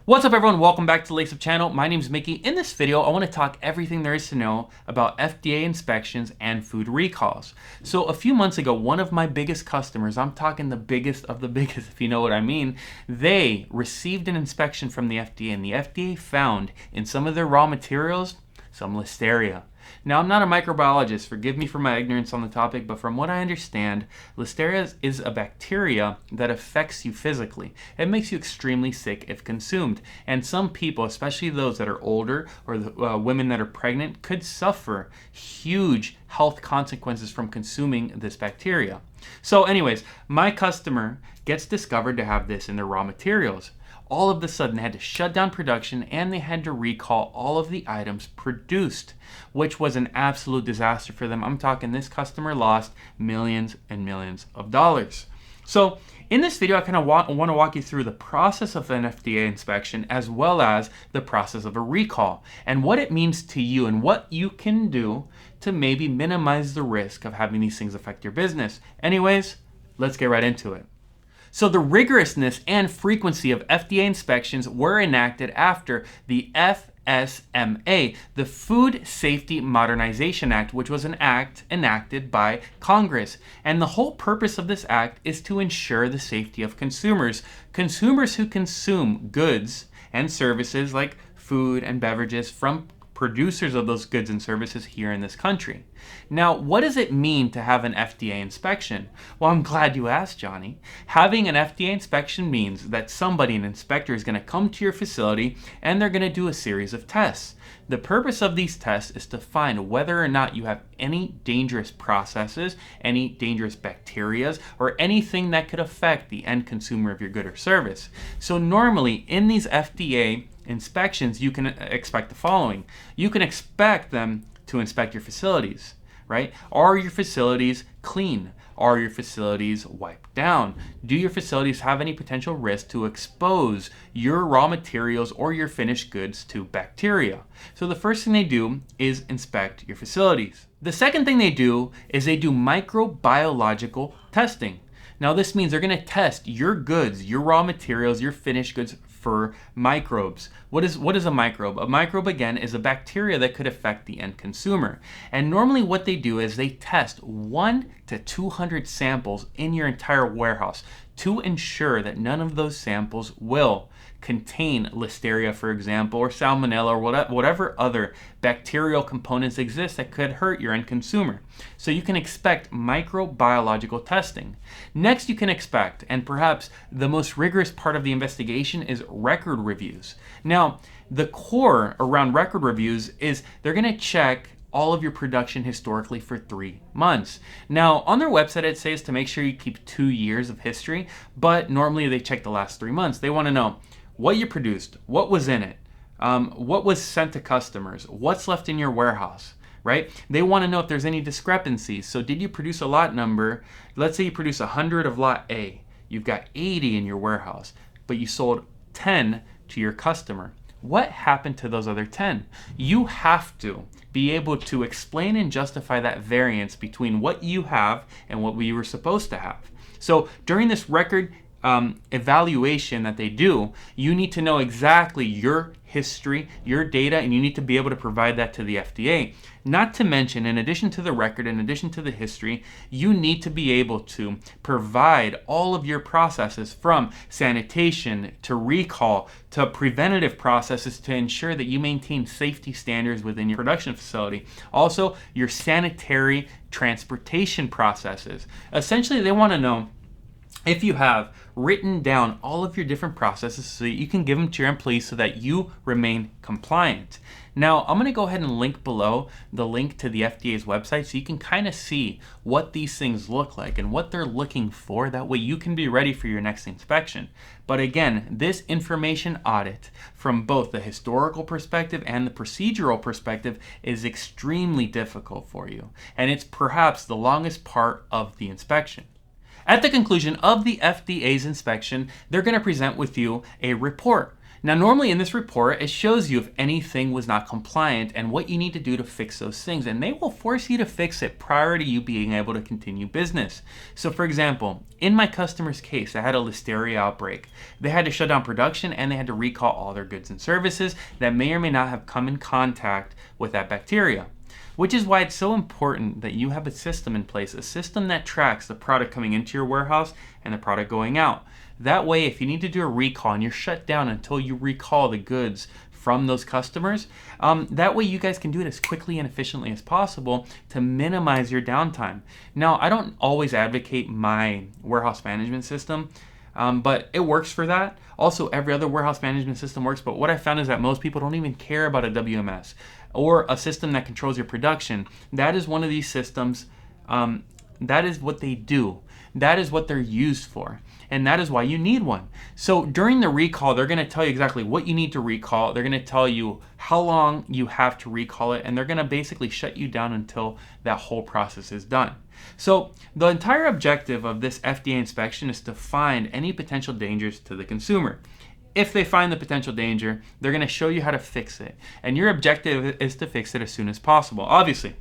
What's up everyone, welcome back to the Lace Up channel. My name is Mickey. In this video, I want to talk everything there is to know about FDA inspections and food recalls. So a few months ago, one of my biggest customers, I'm talking the biggest of the biggest if you know what I mean, they received an inspection from the FDA and the FDA found in some of their raw materials some Listeria. Now, I'm not a microbiologist, forgive me for my ignorance on the topic, but from what I understand, Listeria is a bacteria that affects you physically. It makes you extremely sick if consumed. And some people, especially those that are older or women that are pregnant, could suffer huge health consequences from consuming this bacteria. So anyways, my customer gets discovered to have this in their raw materials. All of a sudden they had to shut down production and they had to recall all of the items produced, which was an absolute disaster for them. I'm talking this customer lost millions and millions of dollars. So in this video, I kind of want to walk you through the process of an FDA inspection as well as the process of a recall and what it means to you and what you can do to maybe minimize the risk of having these things affect your business. Anyways, let's get right into it. So the rigorousness and frequency of FDA inspections were enacted after the FSMA, the Food Safety Modernization Act, which was an act enacted by Congress. And the whole purpose of this act is to ensure the safety of consumers. Consumers who consume goods and services like food and beverages from producers of those goods and services here in this country. Now, what does it mean to have an FDA inspection? Well, I'm glad you asked, Johnny. Having an FDA inspection means that somebody, an inspector, is going to come to your facility and they're going to do a series of tests. The purpose of these tests is to find whether or not you have any dangerous processes, any dangerous bacteria, or anything that could affect the end consumer of your good or service. So normally in these FDA inspections, you can expect the following. You can expect them to inspect your facilities, right? Are your facilities clean? Are your facilities wiped down? Do your facilities have any potential risk to expose your raw materials or your finished goods to bacteria? So the first thing they do is inspect your facilities. The second thing they do is they do microbiological testing. Now this means they're going to test your goods, your raw materials, your finished goods for microbes. What is a microbe? A microbe, again, is a bacteria that could affect the end consumer. And normally what they do is they test 1 to 200 samples in your entire warehouse to ensure that none of those samples will contain Listeria, for example, or Salmonella, or whatever other bacterial components exist that could hurt your end consumer. So you can expect microbiological testing. Next, you can expect, and perhaps the most rigorous part of the investigation, is record reviews. Now, the core around record reviews is they're going to check all of your production historically for 3 months. Now, on their website, it says to make sure you keep 2 years of history, but normally they check the last 3 months. They want to know what you produced, what was in it, what was sent to customers, what's left in your warehouse, right? They want to know if there's any discrepancies. So did you produce a lot number? Let's say you produce 100 of lot A. You've got 80 in your warehouse, but you sold 10 to your customer. What happened to those other 10? You have to be able to explain and justify that variance between what you have and what we were supposed to have. So during this record evaluation that they do, you need to know exactly your history, your data, and you need to be able to provide that to the FDA. Not to mention, in addition to the record, in addition to the history, you need to be able to provide all of your processes from sanitation to recall to preventative processes to ensure that you maintain safety standards within your production facility. Also, your sanitary transportation processes. Essentially, they want to know if you have written down all of your different processes so that you can give them to your employees so that you remain compliant. Now, I'm going to go ahead and link below the link to the FDA's website so you can kind of see what these things look like and what they're looking for. That way you can be ready for your next inspection. But again, this information audit from both the historical perspective and the procedural perspective is extremely difficult for you. And it's perhaps the longest part of the inspection. At the conclusion of the FDA's inspection, they're going to present with you a report. Now, normally in this report, it shows you if anything was not compliant and what you need to do to fix those things. And they will force you to fix it prior to you being able to continue business. So for example, in my customer's case, I had a Listeria outbreak. They had to shut down production and they had to recall all their goods and services that may or may not have come in contact with that bacteria. Which is why it's so important that you have a system in place, a system that tracks the product coming into your warehouse and the product going out. That way, if you need to do a recall and you're shut down until you recall the goods from those customers, that way you guys can do it as quickly and efficiently as possible to minimize your downtime. Now, I don't always advocate my warehouse management system, but it works for that. Also, every other warehouse management system works, but what I found is that most people don't even care about a WMS or a system that controls your production. That is one of these systems, that is what they do. That is what they're used for. And that is why you need one. So during the recall, they're gonna tell you exactly what you need to recall. They're gonna tell you how long you have to recall it, and they're gonna basically shut you down until that whole process is done. So the entire objective of this FDA inspection is to find any potential dangers to the consumer. If they find the potential danger, they're gonna show you how to fix it. And your objective is to fix it as soon as possible. Obviously,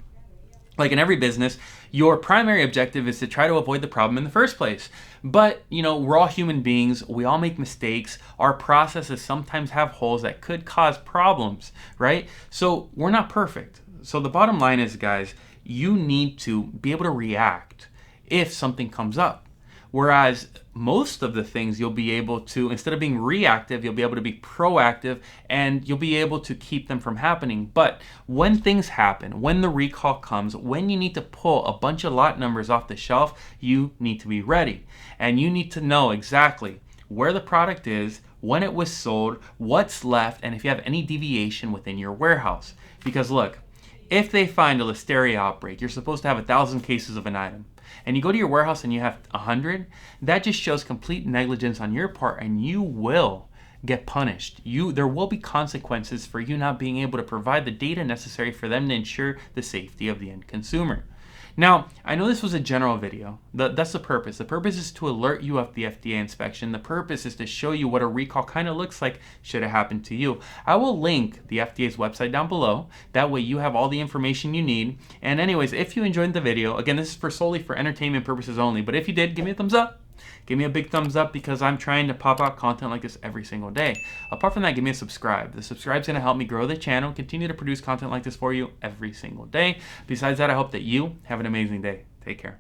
like in every business, your primary objective is to try to avoid the problem in the first place. But, you know, we're all human beings. We all make mistakes. Our processes sometimes have holes that could cause problems, right? So we're not perfect. So the bottom line is, guys, you need to be able to react if something comes up. Whereas most of the things you'll be able to, instead of being reactive, you'll be able to be proactive and you'll be able to keep them from happening. But when things happen, when the recall comes, when you need to pull a bunch of lot numbers off the shelf, you need to be ready. And you need to know exactly where the product is, when it was sold, what's left, and if you have any deviation within your warehouse. Because look, if they find a Listeria outbreak, you're supposed to have 1,000 cases of an item, and you go to your warehouse and you have 100, that just shows complete negligence on your part, and you will get punished. There will be consequences for you not being able to provide the data necessary for them to ensure the safety of the end consumer. Now, I know this was a general video. That's the purpose. The purpose is to alert you of the FDA inspection. The purpose is to show you what a recall kind of looks like should it happen to you. I will link the FDA's website down below. That way you have all the information you need. And anyways, if you enjoyed the video, again, this is solely for entertainment purposes only, but if you did, give me a thumbs up. Give me a big thumbs up because I'm trying to pop out content like this every single day. Apart from that, give me a subscribe. The subscribe's going to help me grow the channel, continue to produce content like this for you every single day. Besides that, I hope that you have an amazing day. Take care.